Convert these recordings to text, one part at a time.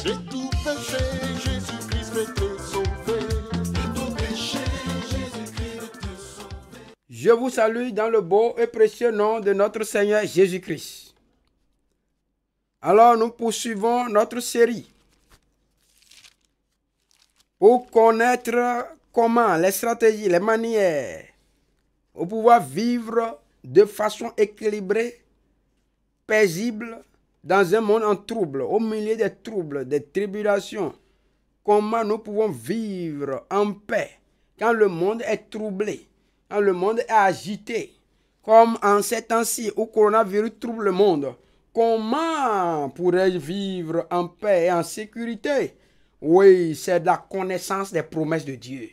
J'ai tout péché, Jésus-Christ veut te sauver. J'ai tout péché, Jésus-Christ veut te sauver. Je vous salue dans le beau et précieux nom de notre Seigneur Jésus-Christ. Alors nous poursuivons notre série pour connaître comment les stratégies, les manières pour pouvoir vivre de façon équilibrée, paisible, dans un monde en trouble, au milieu des troubles, des tribulations. Comment nous pouvons vivre en paix quand le monde est troublé, quand le monde est agité, comme en ces temps-ci où le coronavirus trouble le monde. Comment pourrais-je vivre en paix et en sécurité? Oui, c'est de la connaissance des promesses de Dieu.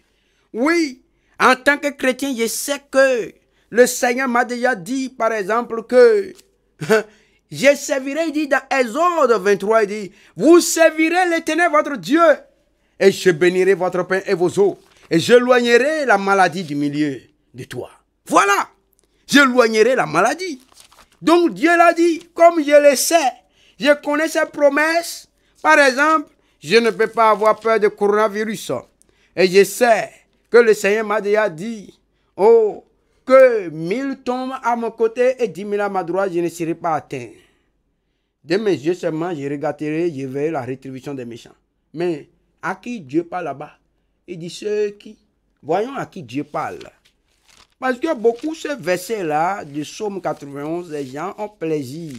Oui, en tant que chrétien, je sais que le Seigneur m'a déjà dit, par exemple, que je servirai, il dit dans Exode 23, il dit, vous servirez l'Éternel votre Dieu, et je bénirai votre pain et vos eaux, et j'éloignerai la maladie du milieu de toi. Voilà, j'éloignerai la maladie. Donc Dieu l'a dit, comme je le sais, je connais ses promesses. Par exemple, je ne peux pas avoir peur de coronavirus. Et je sais que le Seigneur m'a déjà dit, oh, que 1000 tombent à mon côté et 10 000 à ma droite, je ne serai pas atteint. De mes yeux seulement, je regarderai, je verrai la rétribution des méchants. Mais à qui Dieu parle là-bas? Il dit ceux qui... Voyons à qui Dieu parle. Parce que beaucoup, ce verset-là, du psaume 91, les gens ont plaisir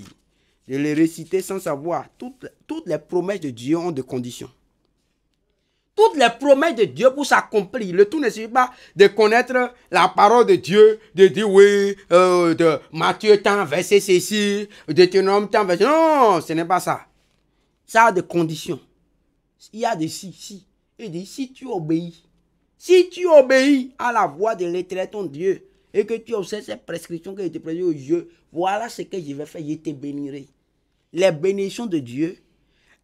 de les réciter sans savoir. Toutes les promesses de Dieu ont des conditions. Toutes les promesses de Dieu pour s'accomplir. Le tout ne suffit pas de connaître la parole de Dieu, de dire oui, de Matthieu tant, verset ceci, de Deutéronome tant, verset... Non, ce n'est pas ça. Ça a des conditions. Il y a des si. Il dit, si tu obéis à la voix de l'Éternel ton Dieu, et que tu observes ces prescriptions que je te présente au Dieu, voilà ce que je vais faire, je te bénirai. Les bénédictions de Dieu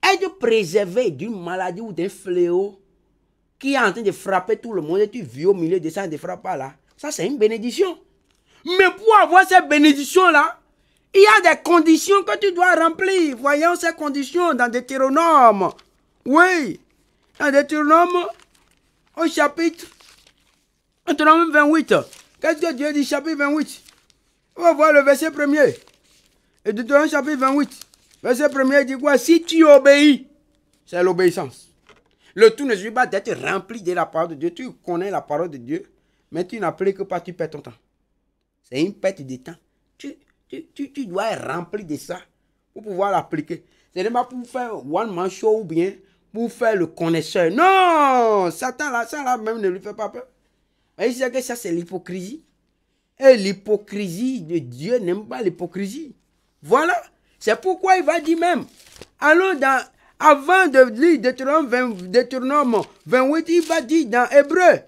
est de préserver d'une maladie ou d'un fléau qui est en train de frapper tout le monde et tu vis au milieu de ça et ne frappe pas là. Ça, c'est une bénédiction. Mais pour avoir cette bénédiction-là, il y a des conditions que tu dois remplir. Voyons ces conditions dans Deutéronome. Oui, dans Deutéronome, au chapitre 28. Qu'est-ce que Dieu dit, chapitre 28? On va voir le verset 1er. Et Deutéronome chapitre 28. Verset 1er dit quoi? Si tu obéis, c'est l'obéissance. Le tout ne suffit pas d'être rempli de la parole de Dieu. Tu connais la parole de Dieu, mais tu n'appliques pas, tu perds ton temps. C'est une perte de temps. Tu dois être rempli de ça pour pouvoir l'appliquer. Ce n'est pas pour faire one man show ou bien pour faire le connaisseur. Non, Satan là, ça là même ne lui fait pas peur. Mais il sait que ça c'est l'hypocrisie. Et l'hypocrisie de Dieu n'aime pas l'hypocrisie. Voilà. C'est pourquoi il va dire même, allons dans, avant de lire Deutéronome 28, il va dire dans Hébreu.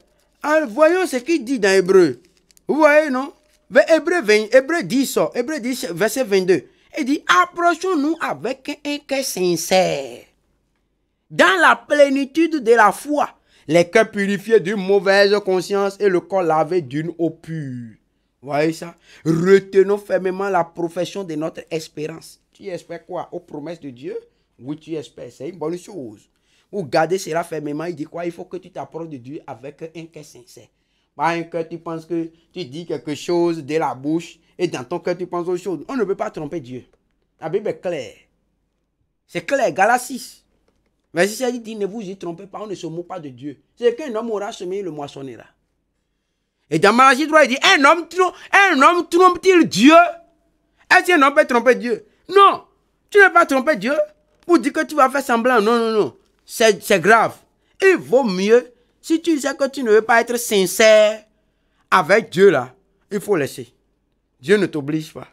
Alors, voyons ce qu'il dit dans Hébreu. Vous voyez, non? Hébreu 10, verset 22. Il dit, approchons-nous avec un cœur sincère, dans la plénitude de la foi, les cœurs purifiés d'une mauvaise conscience et le corps lavé d'une eau pure. Vous voyez ça? Retenons fermement la profession de notre espérance. Tu espères quoi? Aux promesses de Dieu? Oui, tu espères. C'est une bonne chose. Pour garder cela fermement, il dit quoi? Il faut que tu t'approches de Dieu avec un cœur sincère. Pas un cœur, tu penses que tu dis quelque chose de la bouche et dans ton cœur, tu penses autre chose. On ne peut pas tromper Dieu. La Bible est claire. C'est clair, Galates 6. Mais si ça dit, ne vous y trompez pas, on ne se moque pas de Dieu. C'est qu'un homme aura semé, il le moissonnera. Et dans Malachie 3, il dit, un homme trompe-t-il Dieu? Est-ce qu'un homme peut tromper Dieu? Non, tu ne peux pas tromper Dieu pour dire que tu vas faire semblant. Non. C'est grave. Il vaut mieux, si tu sais que tu ne veux pas être sincère avec Dieu là, il faut laisser. Dieu ne t'oblige pas.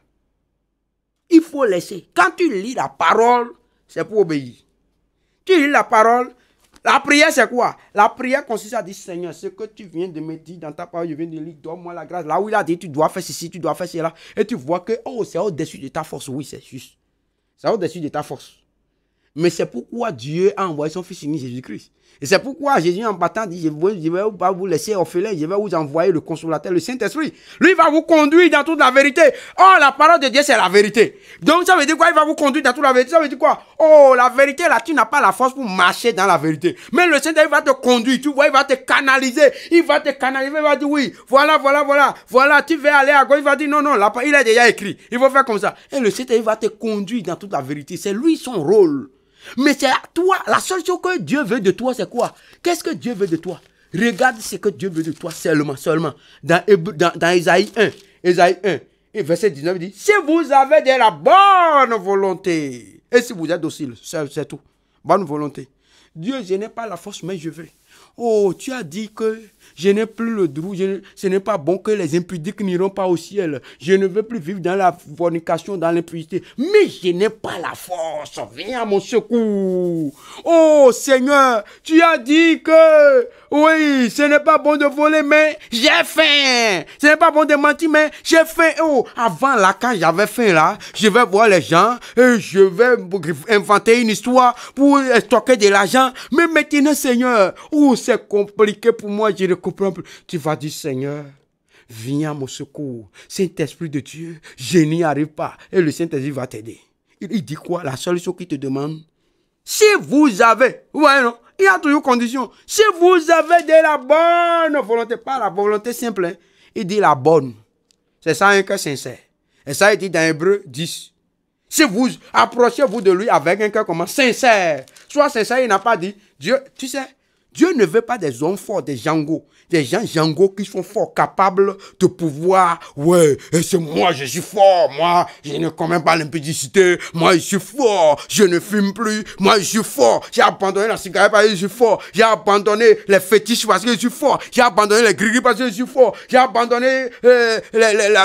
Il faut laisser. Quand tu lis la parole, c'est pour obéir. Tu lis la parole. La prière, c'est quoi? La prière consiste à dire, Seigneur, ce que tu viens de me dire dans ta parole, je viens de lire, donne-moi la grâce. Là où il a dit, tu dois faire ceci, tu dois faire cela. Et tu vois que, oh, c'est au-dessus de ta force. Oui, c'est juste. C'est au-dessus de ta force. Mais c'est pourquoi Dieu a envoyé son Fils unique Jésus-Christ. Et c'est pourquoi Jésus en partant dit, je ne vais pas vous laisser orphelin, je vais vous envoyer le consolateur, le Saint-Esprit. Lui, il va vous conduire dans toute la vérité. Oh, la parole de Dieu, c'est la vérité. Donc, ça veut dire quoi? Il va vous conduire dans toute la vérité. Ça veut dire quoi? Oh, la vérité, là, tu n'as pas la force pour marcher dans la vérité. Mais le Saint-Esprit va te conduire, tu vois, il va te canaliser. Il va te canaliser, il va dire, oui, voilà, tu veux aller à gauche, il va dire, non, là, il a déjà écrit. Il faut faire comme ça. Et le Saint-Esprit va te conduire dans toute la vérité. C'est lui son rôle. Mais c'est toi, la seule chose que Dieu veut de toi, c'est quoi? Qu'est-ce que Dieu veut de toi? Regarde ce que Dieu veut de toi seulement. Dans Isaïe 1, et verset 19, il dit, si vous avez de la bonne volonté, et si vous êtes docile, c'est tout. Bonne volonté. Dieu, je n'ai pas la force, mais je veux. Oh, tu as dit que je n'ai plus le droit, ce n'est pas bon que les impudiques n'iront pas au ciel. Je ne veux plus vivre dans la fornication, dans l'impudicité. Mais je n'ai pas la force. Viens à mon secours. Oh Seigneur, tu as dit que oui, ce n'est pas bon de voler, mais j'ai faim. Ce n'est pas bon de mentir, mais j'ai faim. Oh, avant là, quand j'avais faim là, je vais voir les gens et je vais inventer une histoire pour stocker de l'argent. Mais maintenant, Seigneur, oh, c'est compliqué pour moi, je ne comprends plus. Tu vas dire, Seigneur, viens à mon secours. Saint-Esprit de Dieu, je n'y arrive pas. Et le Saint-Esprit va t'aider. Il dit quoi? La seule chose qu'il te demande, si vous avez, ouais, non, il y a toujours condition. Si vous avez de la bonne volonté, pas la volonté simple, hein, il dit la bonne. C'est ça un cœur sincère. Et ça, il dit dans Hébreux 10. Si vous approchez-vous de lui avec un cœur comment? Sincère. Soit sincère, il n'a pas dit, Dieu, tu sais, Dieu ne veut pas des hommes forts, des gens jangos qui sont forts, capables de pouvoir, ouais, et c'est moi, je suis fort, moi, je ne commets pas l'impudicité, moi, je suis fort, je ne fume plus, moi, je suis fort, j'ai abandonné la cigarette parce que je suis fort, j'ai abandonné les fétiches parce que je suis fort, j'ai abandonné les gris parce que je suis fort, j'ai abandonné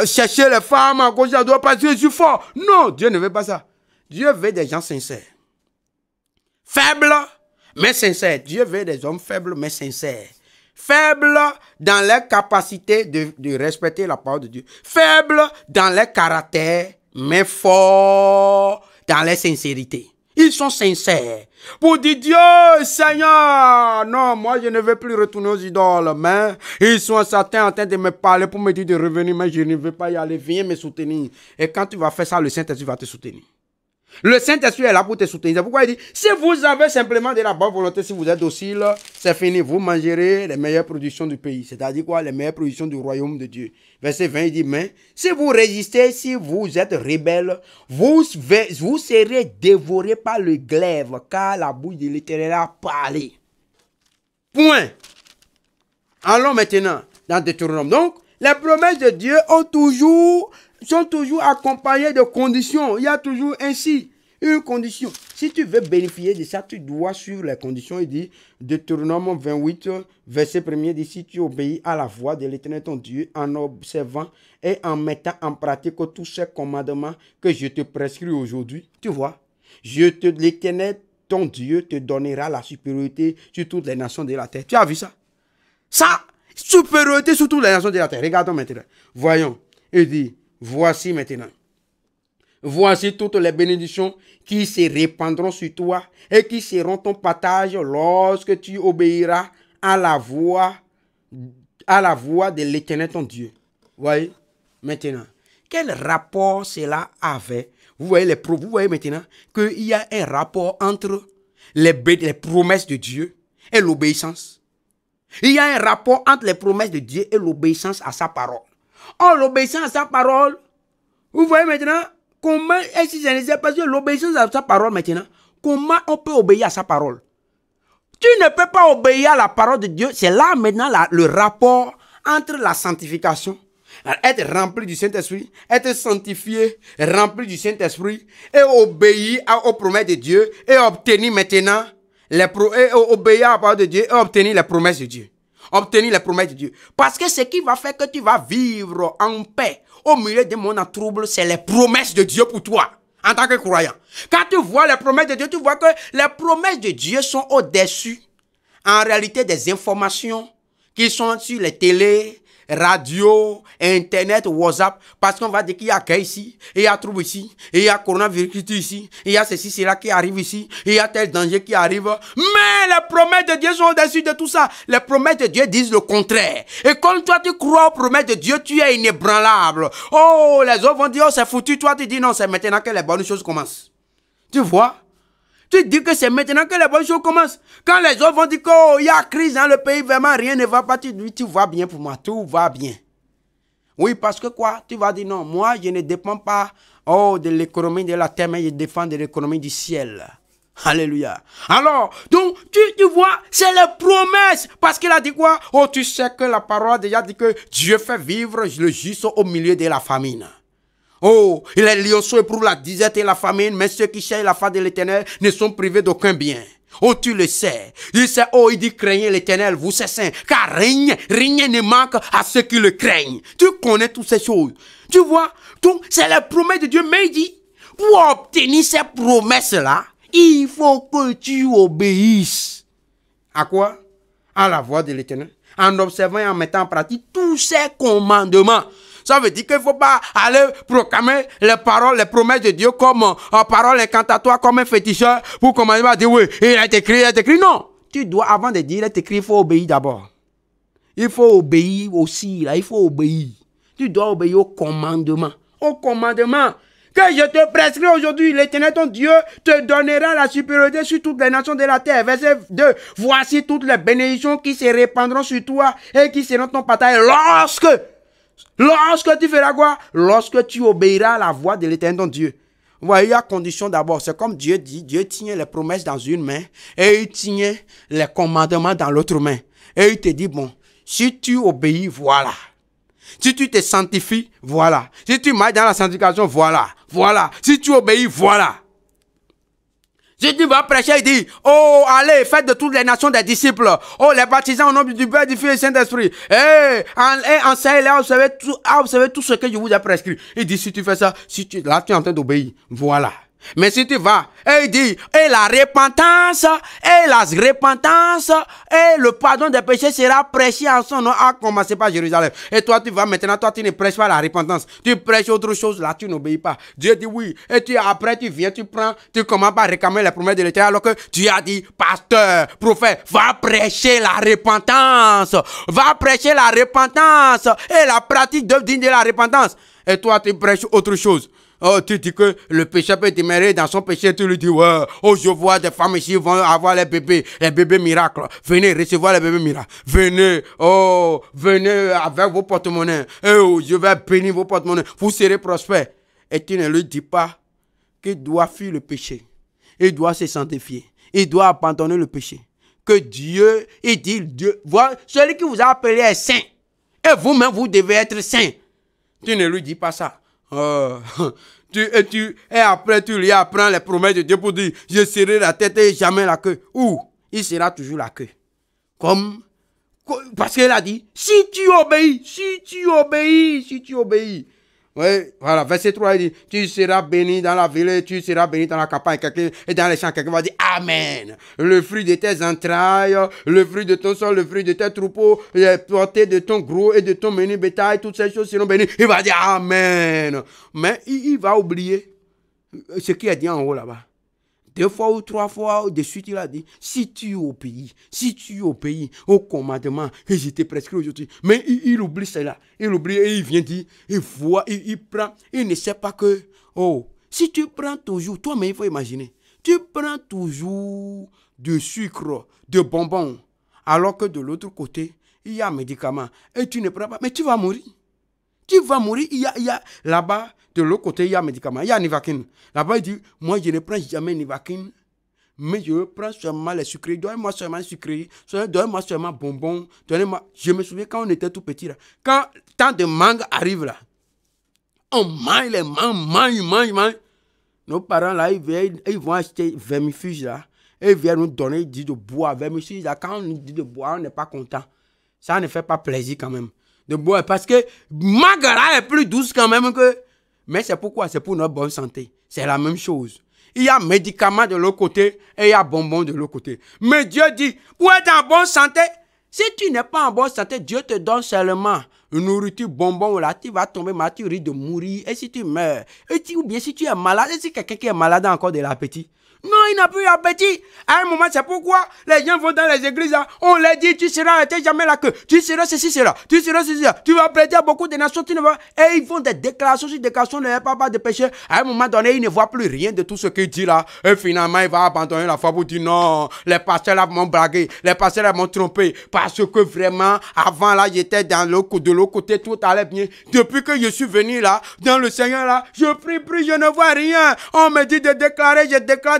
chercher les femmes à gauche et à droite parce que je suis fort. Non, Dieu ne veut pas ça. Dieu veut des gens sincères. Faibles, mais sincères. Dieu veut des hommes faibles, mais sincères. Faibles dans leur capacité de respecter la parole de Dieu. Faibles dans leur caractère, mais forts dans leur sincérité. Ils sont sincères. Pour dire Dieu, Seigneur, non, moi je ne veux plus retourner aux idoles, mais ils sont certains en train de me parler pour me dire de revenir, mais je ne veux pas y aller. Viens me soutenir. Et quand tu vas faire ça, le Saint-Esprit va te soutenir. Le Saint-Esprit est là pour te soutenir. C'est pourquoi il dit, si vous avez simplement de la bonne volonté, si vous êtes docile, c'est fini. Vous mangerez les meilleures productions du pays. C'est-à-dire quoi? Les meilleures productions du royaume de Dieu. Verset 20, il dit, mais si vous résistez, si vous êtes rebelle, vous serez dévorés par le glaive, car la bouche de l'Éternel a parlé. Point. Allons maintenant dans Deutéronome. Donc, les promesses de Dieu sont toujours accompagnées de conditions. Il y a toujours ainsi une condition. Si tu veux bénéficier de ça, tu dois suivre les conditions. Il dit, Deutéronome 28, verset 1er, dit, si tu obéis à la voix de l'Éternel ton Dieu en observant et en mettant en pratique tous ces commandements que je te prescris aujourd'hui, tu vois, l'Éternel ton Dieu te donnera la supériorité sur toutes les nations de la terre. Tu as vu ça? Ça, supériorité sur toutes les nations de la terre. Regardons maintenant. Voyons. Il dit, voici maintenant. Voici toutes les bénédictions qui se répandront sur toi et qui seront ton partage lorsque tu obéiras à la voix de l'Éternel ton Dieu. Voyez maintenant. Quel rapport cela avait? Vous voyez maintenant qu'il y a un rapport entre les promesses de Dieu et l'obéissance. Il y a un rapport entre les promesses de Dieu et l'obéissance à sa parole. Or, l'obéissance à sa parole, vous voyez maintenant, comment est-ce que c'est parce que l'obéissance à sa parole maintenant, comment on peut obéir à sa parole? Tu ne peux pas obéir à la parole de Dieu. C'est là maintenant le rapport entre la sanctification, être rempli du Saint-Esprit, être sanctifié, rempli du Saint-Esprit, et obéir aux promesses de Dieu, et obtenir maintenant obéir à la parole de Dieu, et obtenir les promesses de Dieu. Obtenir les promesses de Dieu. Parce que ce qui va faire que tu vas vivre en paix au milieu des mondes en trouble, c'est les promesses de Dieu pour toi, en tant que croyant. Quand tu vois les promesses de Dieu, tu vois que les promesses de Dieu sont au-dessus, en réalité, des informations qui sont sur les télés, radio, internet, WhatsApp, parce qu'on va dire qu'il y a guerre ici, et il y a trouble ici, et il y a coronavirus ici, et il y a ceci, cela qui arrive ici, et il y a tel danger qui arrive. Mais les promesses de Dieu sont au-dessus de tout ça. Les promesses de Dieu disent le contraire. Et comme toi tu crois aux promesses de Dieu, tu es inébranlable. Oh, les autres vont dire, oh c'est foutu, toi tu dis non, c'est maintenant que les bonnes choses commencent. Tu vois? Tu dis que c'est maintenant que les bonnes choses commencent. Quand les autres vont dire qu'il y a crise dans le pays, vraiment rien ne va pas, tu dis, tu vas bien pour moi, tout va bien. Oui, parce que quoi? Tu vas dire non, moi je ne dépends pas de l'économie de la terre, mais je dépends de l'économie du ciel. Alléluia. Alors, donc, tu vois, c'est les promesses. Parce qu'il a dit quoi? Oh, tu sais que la parole a déjà dit que Dieu fait vivre le juste au milieu de la famine. Oh, les lionceaux éprouvent la disette et la famine, mais ceux qui cherchent la face de l'Éternel ne sont privés d'aucun bien. Oh, tu le sais. Il sait, oh, il dit craignez l'Éternel, vous c'est saint, car rien ne manque à ceux qui le craignent. Tu connais toutes ces choses. Tu vois? Donc, c'est la promesse de Dieu, mais il dit, pour obtenir ces promesses-là, il faut que tu obéisses. À quoi? À la voix de l'Éternel. En observant et en mettant en pratique tous ces commandements. Ça veut dire qu'il ne faut pas aller proclamer les paroles, les promesses de Dieu comme paroles incantatoires, comme un féticheur, pour commencer à dire oui, il est écrit, il est écrit. Non, tu dois, avant de dire il est écrit, il faut obéir d'abord. Il faut obéir aussi, là, il faut obéir. Tu dois obéir au commandement. Au commandement que je te prescris aujourd'hui, l'Éternel ton Dieu te donnera la supériorité sur toutes les nations de la terre. Verset 2. Voici toutes les bénédictions qui se répandront sur toi et qui seront ton partage lorsque tu feras quoi? Lorsque tu obéiras à la voix de l'Éternel ton Dieu. Vous voyez, il y a condition d'abord. C'est comme Dieu dit, Dieu tient les promesses dans une main et il tient les commandements dans l'autre main. Et il te dit, bon, si tu obéis, voilà. Si tu te sanctifies, voilà. Si tu marches dans la sanctification, voilà. Voilà. Si tu obéis, voilà. Si tu vas prêcher, il dit, oh, allez, faites de toutes les nations des disciples. Oh, les baptisants au nom du Père, du Fils et du Saint-Esprit. Et enseignez-les à observer tout ce que je vous ai prescrit. Il dit, si tu fais ça, là, tu es en train d'obéir. Voilà. Mais si tu vas, et il dit, et la repentance, et le pardon des péchés sera prêché en son nom, à commencer par Jérusalem. Et toi, tu vas maintenant, toi, tu ne prêches pas la repentance. Tu prêches autre chose, là, tu n'obéis pas. Dieu dit oui. Et après, tu viens, tu prends, tu commences par réclamer les promesses de l'Éternel, alors que Dieu a dit, pasteur, prophète, va prêcher la repentance. Va prêcher la repentance. Et la pratique d'œuvre digne de la repentance. Et toi, tu prêches autre chose. Oh, tu dis que le péché peut demeurer dans son péché, tu lui dis, ouais, oh, je vois des femmes ici vont avoir les bébés miracles. Venez recevoir les bébés miracles. Venez, oh, venez avec vos porte-monnaies. Oh, je vais bénir vos porte-monnaies. Vous serez prospères. Et tu ne lui dis pas qu'il doit fuir le péché. Il doit se sanctifier. Il doit abandonner le péché. Que Dieu, il dit, Dieu, voilà, celui qui vous a appelé est saint. Et vous-même, vous devez être saint. Tu ne lui dis pas ça. Et après tu lui apprends les promesses de Dieu pour dire je serai la tête et jamais la queue. Ou il sera toujours la queue. Parce qu'il a dit si tu obéis. Oui, voilà, verset 3, il dit, tu seras béni dans la ville, tu seras béni dans la campagne, et dans les champs, quelqu'un va dire, Amen. Le fruit de tes entrailles, le fruit de ton sol, le fruit de tes troupeaux, les portées de ton gros et de ton menu bétail, toutes ces choses seront bénies. Il va dire, Amen. Mais il va oublier ce qu'il a dit en haut là-bas. 2 fois ou 3 fois de suite, il a dit, si tu obéis au commandement que je t'ai prescrit aujourd'hui. Mais il oublie cela. Il oublie et il vient dire, il voit, il prend. Il ne sait pas que, oh, si tu prends toujours, toi-même, il faut imaginer, tu prends toujours de sucre, de bonbons, alors que de l'autre côté, il y a un médicament. Et tu ne prends pas, mais tu vas mourir. Tu vas mourir. Il y a là-bas, de l'autre côté, il y a un médicament. Il y a Nivaquine. Là-bas, il dit, moi, je ne prends jamais Nivaquine, mais je prends seulement les sucreries. Donne-moi seulement sucreries. Donne-moi seulement bonbons. Je me souviens quand on était tout petit, là. Quand tant de mangue arrive, là, on mange les mange. Nos parents, là, ils vont acheter vermifuge, là. Et ils viennent nous donner, ils disent de boire. Vermifuge, là, quand on nous dit de boire, on n'est pas content. Ça ne fait pas plaisir quand même. De boire. Parce que Magara est plus douce quand même que... Mais c'est pourquoi? C'est pour notre bonne santé. C'est la même chose. Il y a médicaments de l'autre côté et il y a bonbons de l'autre côté. Mais Dieu dit, pour être en bonne santé, si tu n'es pas en bonne santé, Dieu te donne seulement nourriture bonbon là, tu vas tomber malade, tu risques de mourir. Et si tu meurs, ou bien si tu es malade, et si quelqu'un qui est malade a encore de l'appétit. Non, il n'a plus d'appétit. À un moment, c'est pourquoi les gens vont dans les églises, là, on leur dit, tu seras arrêté jamais la queue, tu seras ceci, cela, tu seras ceci, cela, tu vas prêter à beaucoup de nations, tu ne vas... Et ils font des déclarations sur déclarations, ne pas de péché. À un moment donné, ils ne voient plus rien de tout ce qu'il dit là. Et finalement, il va abandonner la foi pour dire non, les pasteurs là m'ont blagué, les pasteurs là m'ont trompé. Parce que vraiment, avant là, j'étais de l'autre côté, tout allait bien. Depuis que je suis venu là, dans le Seigneur là, je prie, je ne vois rien. On me dit de déclarer, je déclare.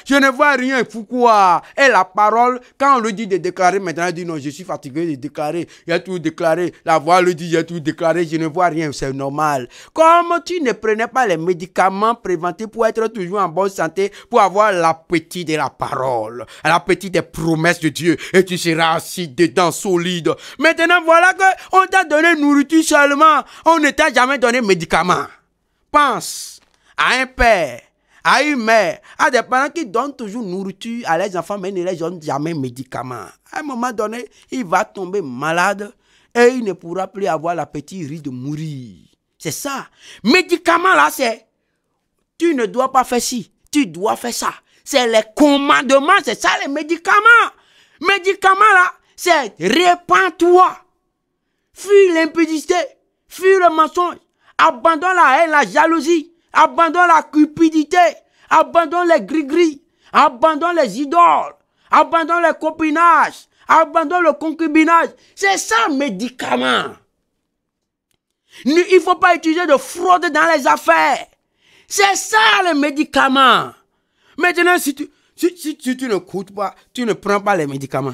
Je ne vois rien. Pourquoi? Et la parole, quand on lui dit de déclarer, maintenant il dit non, je suis fatigué de déclarer. Il a tout déclaré. La voix lui dit, j'ai tout déclaré, je ne vois rien. C'est normal. Comme tu ne prenais pas les médicaments préventifs pour être toujours en bonne santé, pour avoir l'appétit de la parole, l'appétit des promesses de Dieu, et tu seras assis dedans solide. Maintenant, voilà que on t'a donné nourriture seulement. On ne t'a jamais donné médicaments. Pense à un père, à une mère, à des parents qui donnent toujours nourriture à leurs enfants, mais ne les donnent jamais médicaments. À un moment donné, il va tomber malade et il ne pourra plus avoir l'appétit, il risque de mourir. C'est ça. Médicaments là, c'est tu ne dois pas faire ci, tu dois faire ça. C'est les commandements, c'est ça les médicaments. Médicaments là, c'est répands-toi. Fuis l'impudicité, fuis le mensonge, abandonne la haine, la jalousie. Abandonne la cupidité, abandonne les gris-gris, abandonne les idoles, abandonne les copinages, abandonne le concubinage. C'est ça, médicament. Il ne faut pas utiliser de fraude dans les affaires. C'est ça, le médicament. Maintenant, si tu ne coûtes pas, tu ne prends pas les médicaments.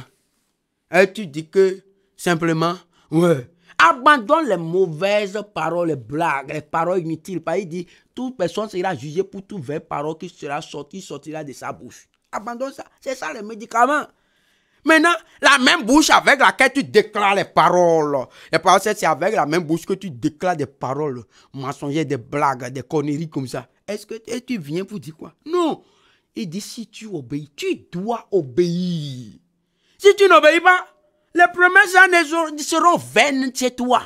Et tu dis que, simplement, ouais. Abandonne les mauvaises paroles, les blagues, les paroles inutiles. Il dit, toute personne sera jugée pour toute vraie parole qui sortira de sa bouche. Abandonne ça. C'est ça les médicaments. Maintenant, la même bouche avec laquelle tu déclares les paroles. Les paroles, c'est avec la même bouche que tu déclares des paroles mensongères, des blagues, des conneries comme ça. Est-ce que tu viens pour dire quoi? Non. Il dit, si tu obéis, tu dois obéir. Si tu n'obéis pas, les promesses seront vaines chez toi.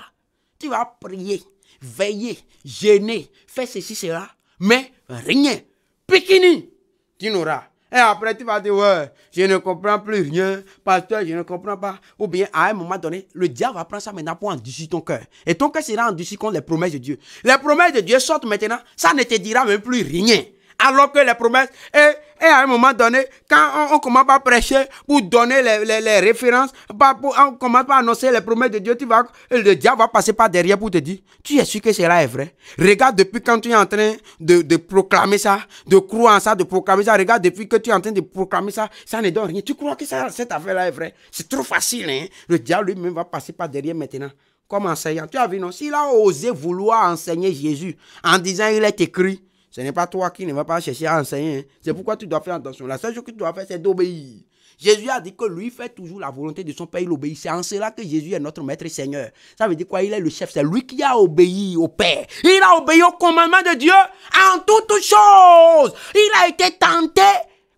Tu vas prier, veiller, jeûner, faire ceci, cela, mais rien. Pékini, tu n'auras. Et après, tu vas dire, ouais, je ne comprends plus rien, pasteur, je ne comprends pas. Ou bien, à un moment donné, le diable va prendre ça maintenant pour endurcir ton cœur. Et ton cœur sera endurci contre les promesses de Dieu. Les promesses de Dieu sortent maintenant, ça ne te dira même plus rien. Alors que les promesses, et à un moment donné, quand on commence par prêcher pour donner les références, on commence par annoncer les promesses de Dieu, le diable va passer par derrière pour te dire, tu es sûr que cela est vrai? Regarde depuis quand tu es en train de proclamer ça, de croire en ça, de proclamer ça, regarde depuis que tu es en train de proclamer ça, ça ne donne rien. Tu crois que cette affaire-là est vraie? C'est trop facile, hein? Le diable lui-même va passer par derrière maintenant. Comme enseignant. Tu as vu, non? S'il a osé vouloir enseigner Jésus en disant il est écrit, ce n'est pas toi qui ne vas pas chercher à enseigner. Hein. C'est pourquoi tu dois faire attention. La seule chose que tu dois faire, c'est d'obéir. Jésus a dit que lui fait toujours la volonté de son Père, il obéit. C'est en cela que Jésus est notre Maître et Seigneur. Ça veut dire quoi? Il est le chef. C'est lui qui a obéi au Père. Il a obéi au commandement de Dieu en toutes choses. Il a été tenté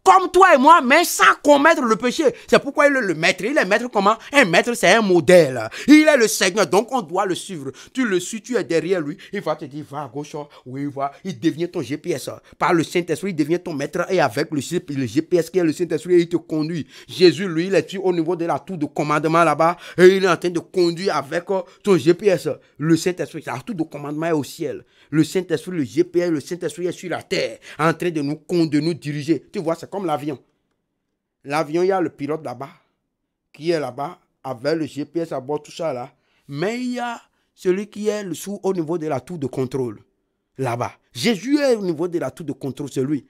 comme toi et moi, mais sans commettre le péché. C'est pourquoi il est le maître. Il est maître comment? Un maître, c'est un modèle. Il est le Seigneur, donc on doit le suivre. Tu le suis, tu es derrière lui. Il va te dire, va à gauche, oui, va. Il devient ton GPS. Par le Saint-Esprit, il devient ton maître. Et avec le GPS qui est le Saint-Esprit, il te conduit. Jésus, lui, il est au niveau de la tour de commandement là-bas. Et il est en train de conduire avec ton GPS. Le Saint-Esprit, la tour de commandement est au ciel. Le Saint-Esprit, le GPS, le Saint-Esprit est sur la terre, en train de nous diriger. Tu vois, c'est comme l'avion. L'avion, il y a le pilote là-bas, qui est là-bas, avec le GPS à bord, tout ça là. Mais il y a celui qui est au niveau de la tour de contrôle, là-bas. Jésus est au niveau de la tour de contrôle, c'est lui.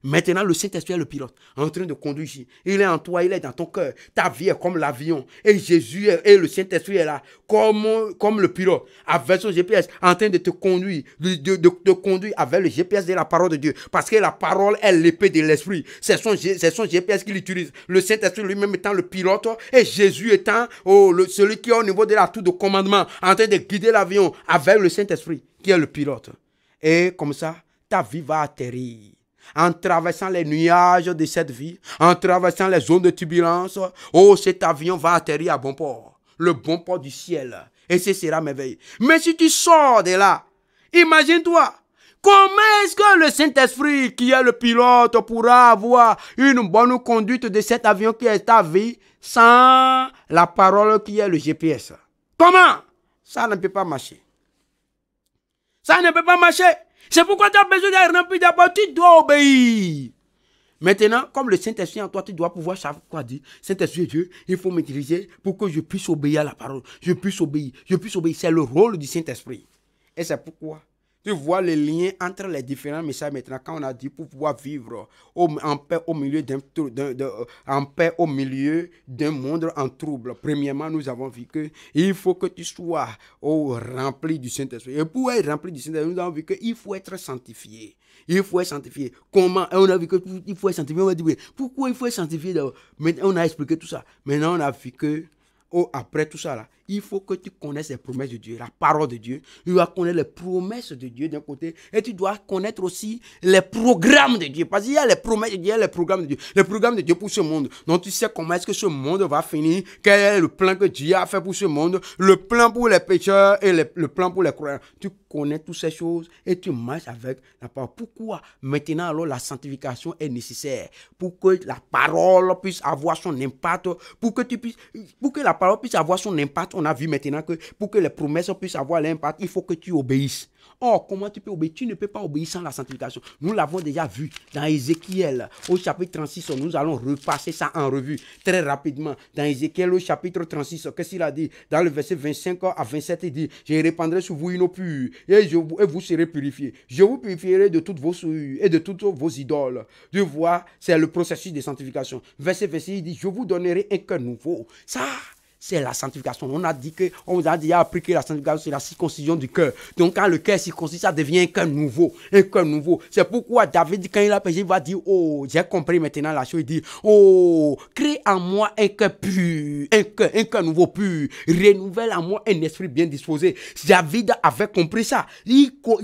Maintenant, le Saint-Esprit est le pilote, en train de conduire ici. Il est en toi, il est dans ton cœur. Ta vie est comme l'avion. Et Jésus et le Saint-Esprit est là, comme le pilote, avec son GPS, en train de te conduire, de te conduire avec le GPS de la parole de Dieu. Parce que la parole est l'épée de l'Esprit. C'est son GPS qu'il utilise. Le Saint-Esprit lui-même étant le pilote, et Jésus étant celui qui est au niveau de la tour de commandement, en train de guider l'avion avec le Saint-Esprit, qui est le pilote. Et comme ça, ta vie va atterrir. En traversant les nuages de cette vie, en traversant les zones de turbulence, cet avion va atterrir à bon port, le bon port du ciel. Et ce sera merveilleux. Mais si tu sors de là, imagine-toi, comment est-ce que le Saint-Esprit, qui est le pilote, pourra avoir une bonne conduite de cet avion qui est ta vie sans la parole qui est le GPS? Comment? Ça ne peut pas marcher. Ça ne peut pas marcher. C'est pourquoi tu as besoin d'être rempli d'abord. Tu dois obéir. Maintenant, comme le Saint-Esprit en toi, tu dois pouvoir savoir quoi dire. Saint-Esprit Dieu, il faut m'utiliser pour que je puisse obéir à la parole. Je puisse obéir. Je puisse obéir. C'est le rôle du Saint-Esprit. Et c'est pourquoi tu vois le lien entre les différents messages maintenant quand on a dit pour pouvoir vivre en paix au milieu d'un monde en trouble. Premièrement, nous avons vu qu'il faut que tu sois rempli du Saint-Esprit. Et pour être rempli du Saint-Esprit, nous avons vu qu'il faut être sanctifié. Il faut être sanctifié. Comment? Et on a vu qu'il faut être sanctifié. On va dire, pourquoi il faut être sanctifié? Maintenant, on a expliqué tout ça. Maintenant, on a vu que après tout ça, là, il faut que tu connaisses les promesses de Dieu, la parole de Dieu. Tu dois connaître les promesses de Dieu d'un côté et tu dois connaître aussi les programmes de Dieu. Parce qu'il y a les promesses de Dieu, il y a les programmes de Dieu. Les programmes de Dieu pour ce monde. Donc tu sais comment est-ce que ce monde va finir, quel est le plan que Dieu a fait pour ce monde, le plan pour les pécheurs et le plan pour les croyants. Tu connais toutes ces choses et tu marches avec la parole. Pourquoi maintenant alors la sanctification est nécessaire? Pour que la parole puisse avoir son impact, pour que la parole puisse avoir son impact. On a vu maintenant que pour que les promesses puissent avoir l'impact, il faut que tu obéisses. Or, comment tu peux obéir? Tu ne peux pas obéir sans la sanctification. Nous l'avons déjà vu dans Ézéchiel, au chapitre 36. Nous allons repasser ça en revue très rapidement. Dans Ézéchiel, au chapitre 36, qu'est-ce qu'il a dit? Dans le verset 25 à 27, il dit, je répandrai sur vous une eau pure et vous serez purifiés. Je vous purifierai de toutes vos souillures et de toutes vos idoles. Tu vois, c'est le processus de sanctification. Verset 26, il dit, je vous donnerai un cœur nouveau. Ça, c'est la sanctification. On vous a déjà appris que la sanctification, c'est la circoncision du cœur. Donc, quand le cœur est circoncis, ça devient un cœur nouveau. Un cœur nouveau. C'est pourquoi David, quand il a péché, il va dire, oh, j'ai compris maintenant la chose. Il dit, oh, crée en moi un cœur pur. Un cœur nouveau pur. Renouvelle en moi un esprit bien disposé. David avait compris ça.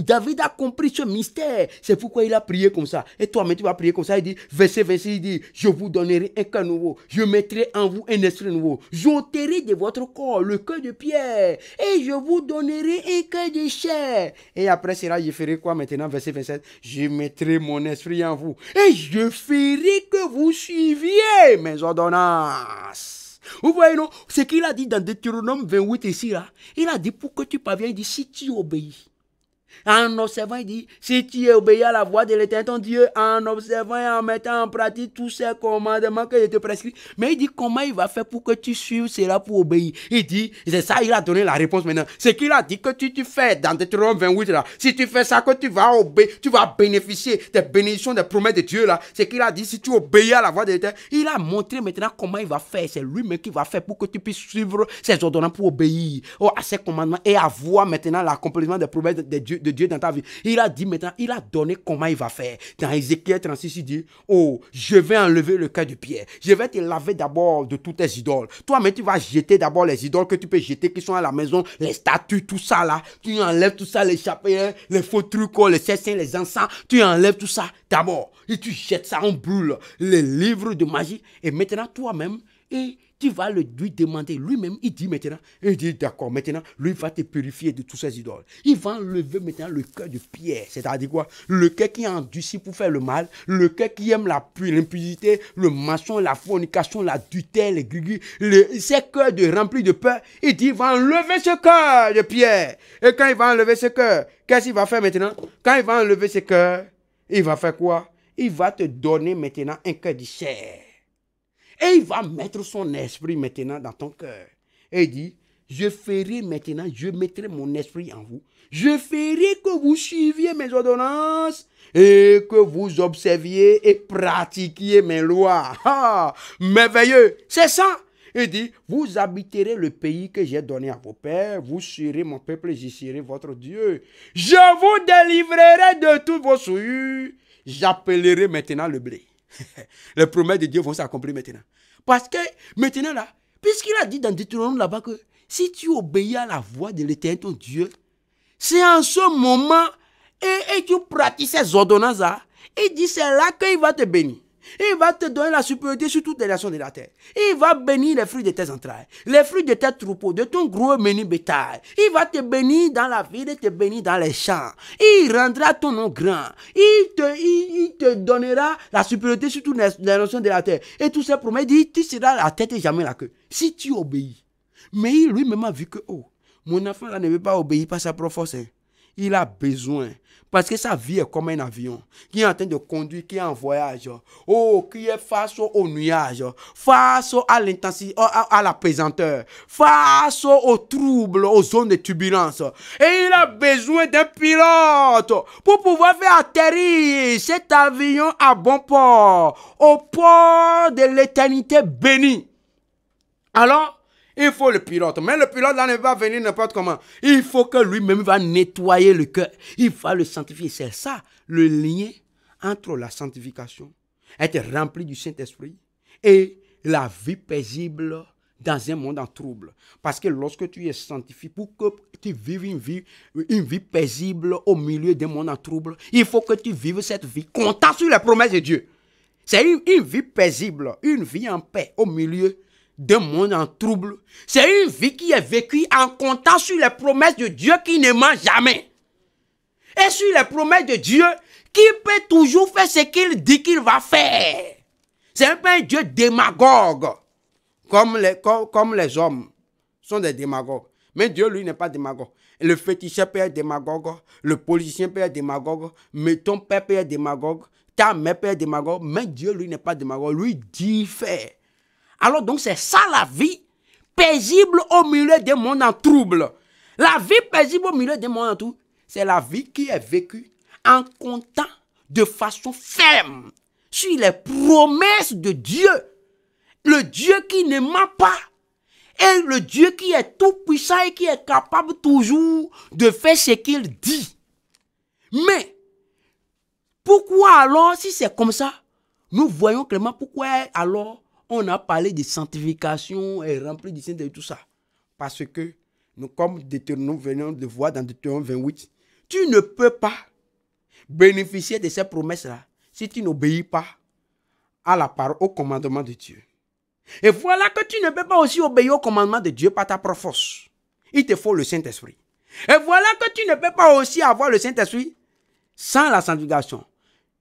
David a compris ce mystère. C'est pourquoi il a prié comme ça. Et toi-même, tu vas prier comme ça. Il dit, verset 26, il dit, je vous donnerai un cœur nouveau. Je mettrai en vous un esprit nouveau. J'ôterai de votre corps le cœur de pierre et je vous donnerai un cœur de chair. Et après cela, je ferai quoi maintenant? Verset 27. Je mettrai mon esprit en vous et je ferai que vous suiviez mes ordonnances. Vous voyez, non? Ce qu'il a dit dans Deutéronome 28 ici, là, il a dit pour que tu parviennes, il dit si tu obéis. En observant, il dit, si tu obéis à la voix de l'Éternel ton Dieu, en observant et en mettant en pratique tous ces commandements que je te prescris. Mais il dit, comment il va faire pour que tu suives cela pour obéir? Il dit, c'est ça, il a donné la réponse maintenant. C'est qu'il a dit que tu fais dans Deutéronome 28 là. Si tu fais ça, que tu vas obéir, tu vas bénéficier des bénédictions, des promesses de Dieu là. C'est qu'il a dit, si tu obéis à la voix de l'Éternel, il a montré maintenant comment il va faire. C'est lui-même qui va faire pour que tu puisses suivre ses ordonnances pour obéir à ses commandements et avoir maintenant l'accomplissement des promesses de Dieu dans ta vie. Il a dit maintenant, il a donné comment il va faire. Dans Ézéchiel 36, il dit, oh, je vais enlever le cœur de pierre. Je vais te laver d'abord de toutes tes idoles. Toi-même, tu vas jeter d'abord les idoles que tu peux jeter, qui sont à la maison, les statues, tout ça là. Tu enlèves tout ça, les chapelles, les faux trucs, les saints, les encens. Tu enlèves tout ça d'abord. Et tu jettes ça, on brûle les livres de magie. Et maintenant, toi-même, et tu vas lui demander lui-même, il dit maintenant, il dit d'accord, maintenant, lui va te purifier de tous ces idoles. Il va enlever maintenant le cœur de pierre, c'est-à-dire quoi? Le cœur qui est endurci pour faire le mal, le cœur qui aime l'impudicité, le mensonge, la fornication, l'adultère, les grigris, ces cœurs remplis de peur. Il dit, il va enlever ce cœur de pierre. Et quand il va enlever ce cœur, qu'est-ce qu'il va faire maintenant? Quand il va enlever ce cœur, il va faire quoi? Il va te donner maintenant un cœur de chair. Et il va mettre son esprit maintenant dans ton cœur. Et il dit, je mettrai mon esprit en vous. Je ferai que vous suiviez mes ordonnances et que vous observiez et pratiquiez mes lois. Ah, merveilleux, c'est ça. Il dit, vous habiterez le pays que j'ai donné à vos pères, vous serez mon peuple et je serai votre Dieu. Je vous délivrerai de toutes vos souillures. J'appellerai maintenant le blé. Les promesses de Dieu vont s'accomplir maintenant. Parce que maintenant là, puisqu'il a dit dans Deutéronome là-bas que si tu obéis à la voix de l'Éternel ton Dieu, c'est en ce moment et tu pratiques ces ordonnances là, il dit c'est là qu'il va te bénir. Il va te donner la supériorité sur toutes les nations de la terre. Il va bénir les fruits de tes entrailles, les fruits de tes troupeaux, de ton gros menu bétail. Il va te bénir dans la ville et te bénir dans les champs. Il rendra ton nom grand. Il te donnera la supériorité sur toutes les nations de la terre. Et tout ça promet, il dit, tu seras la tête et jamais la queue. Si tu obéis. Mais il lui-même a vu que, oh, mon enfant là ne veut pas obéir par sa propre force. Hein. Il a besoin. Parce que sa vie est comme un avion qui est en train de conduire, qui est en voyage. Oh, qui est face au nuage, face à l'intensité, à la pesanteur, face aux troubles, aux zones de turbulence. Et il a besoin d'un pilote pour pouvoir faire atterrir cet avion à bon port, au port de l'éternité bénie. Alors, il faut le pilote. Mais le pilote là ne va venir n'importe comment. Il faut que lui-même va nettoyer le cœur. Il va le sanctifier. C'est ça le lien entre la sanctification, être rempli du Saint-Esprit, et la vie paisible dans un monde en trouble. Parce que lorsque tu es sanctifié, pour que tu vives une vie paisible au milieu d'un monde en trouble, il faut que tu vives cette vie comptant sur les promesses de Dieu. C'est une vie paisible, une vie en paix au milieu d'un monde en trouble. C'est une vie qui est vécue en comptant sur les promesses de Dieu qui ne ment jamais. Et sur les promesses de Dieu qui peut toujours faire ce qu'il dit qu'il va faire. C'est pas un Dieu démagogue. Comme les hommes sont des démagogues. Mais Dieu, lui, n'est pas démagogue. Le féticheur peut être démagogue. Le politicien peut être démagogue. Mais ton père peut être démagogue. Ta mère peut être démagogue. Mais Dieu, lui, n'est pas démagogue. Lui dit faire. Alors donc c'est ça la vie paisible au milieu des mondes en trouble. La vie paisible au milieu des mondes en trouble, c'est la vie qui est vécue en comptant de façon ferme sur les promesses de Dieu. Le Dieu qui ne ment pas. Et le Dieu qui est tout puissant et qui est capable toujours de faire ce qu'il dit. Mais pourquoi alors, si c'est comme ça, nous voyons clairement pourquoi alors on a parlé de sanctification et rempli du Saint-Esprit et tout ça. Parce que, nous, comme nous venons de voir dans Deutéronome 28, tu ne peux pas bénéficier de ces promesses-là si tu n'obéis pas à la parole, au commandement de Dieu. Et voilà que tu ne peux pas aussi obéir au commandement de Dieu par ta propre force. Il te faut le Saint-Esprit. Et voilà que tu ne peux pas aussi avoir le Saint-Esprit sans la sanctification.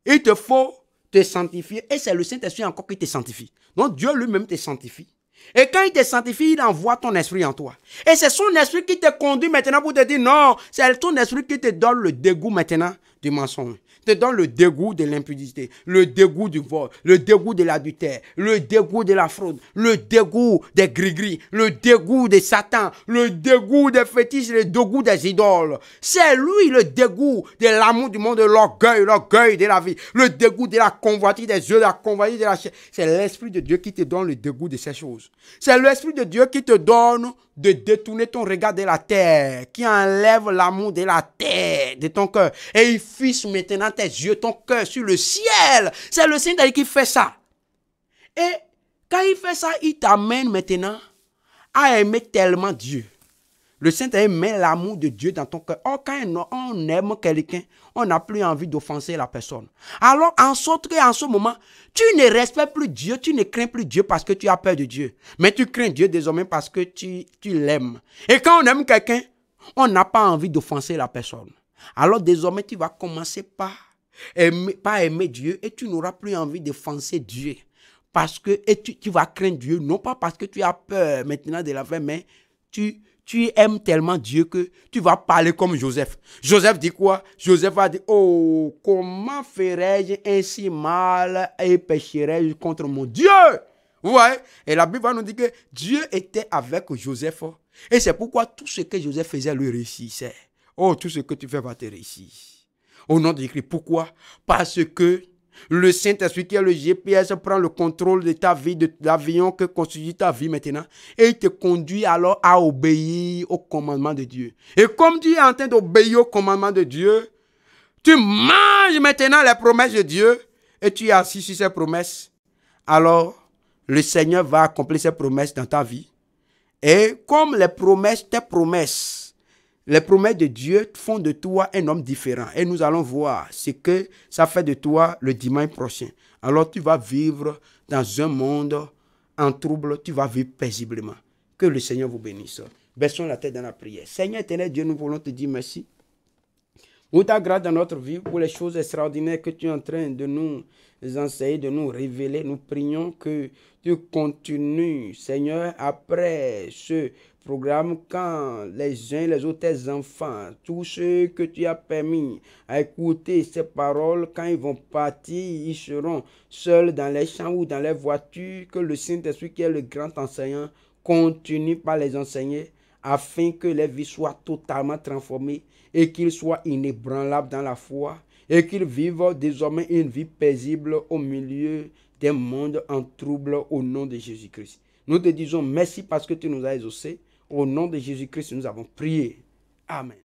Il te faut te sanctifier et c'est le Saint-Esprit encore qui te sanctifie. Donc Dieu lui-même te sanctifie. Et quand il te sanctifie, il envoie ton esprit en toi. Et c'est son esprit qui te conduit maintenant pour te dire non, c'est ton esprit qui te donne le dégoût maintenant du mensonge. Te donne le dégoût de l'impudicité, le dégoût du vol, le dégoût de l'adultère, le dégoût de la fraude, le dégoût des gris-gris, le dégoût de Satan, le dégoût des fétiches, le dégoût des idoles. C'est lui le dégoût de l'amour du monde, de l'orgueil de la vie, le dégoût de la convoitise des yeux, de la convoitise de la chair. C'est l'Esprit de Dieu qui te donne le dégoût de ces choses. C'est l'Esprit de Dieu qui te donne de détourner ton regard de la terre, qui enlève l'amour de la terre, de ton cœur, et il fixe maintenant tes yeux, ton cœur sur le ciel. C'est le Saint-Esprit qui fait ça. Et quand il fait ça, il t'amène maintenant à aimer tellement Dieu. Le Saint-Esprit met l'amour de Dieu dans ton cœur. Oh, quand on aime quelqu'un, on n'a plus envie d'offenser la personne. Alors, en sorte qu'en ce moment, tu ne respectes plus Dieu, tu ne crains plus Dieu parce que tu as peur de Dieu. Mais tu crains Dieu désormais parce que tu l'aimes. Et quand on aime quelqu'un, on n'a pas envie d'offenser la personne. Alors, désormais, tu vas commencer par aimer Dieu et tu n'auras plus envie d'offenser Dieu. Parce que tu vas craindre Dieu, non pas parce que tu as peur maintenant de la faire, mais tu aimes tellement Dieu que tu vas parler comme Joseph. Joseph dit quoi? Joseph va dire, oh, comment ferais-je ainsi mal et pécherais-je contre mon Dieu? Vous voyez? Et la Bible va nous dire que Dieu était avec Joseph. Et c'est pourquoi tout ce que Joseph faisait lui réussissait. Oh, tout ce que tu fais va te réussir. Au nom de Christ. Pourquoi? Parce que le Saint-Esprit qui est le GPS prend le contrôle de ta vie, de l'avion que constitue ta vie maintenant. Et il te conduit alors à obéir au commandement de Dieu. Et comme tu es en train d'obéir au commandement de Dieu, tu manges maintenant les promesses de Dieu et tu es assis sur ces promesses. Alors, le Seigneur va accomplir ses promesses dans ta vie. Et comme les promesses, tes promesses, les promesses de Dieu font de toi un homme différent. Et nous allons voir ce que ça fait de toi le dimanche prochain. alors tu vas vivre dans un monde en trouble, tu vas vivre paisiblement. Que le Seigneur vous bénisse. Baissons la tête dans la prière. Seigneur éternel Dieu, nous voulons te dire merci pour ta grâce dans notre vie, pour les choses extraordinaires que tu es en train de nous enseigner, de nous révéler. Nous prions que tu continues, Seigneur, après ce programme, quand les uns, les autres, tes enfants, tous ceux que tu as permis à écouter ces paroles, quand ils vont partir, ils seront seuls dans les champs ou dans les voitures, que le Saint-Esprit, qui est le grand enseignant, continue par les enseigner, afin que les vies soient totalement transformées et qu'ils soient inébranlables dans la foi et qu'ils vivent désormais une vie paisible au milieu des mondes en trouble au nom de Jésus-Christ. Nous te disons merci parce que tu nous as exaucés. Au nom de Jésus-Christ, nous avons prié. Amen.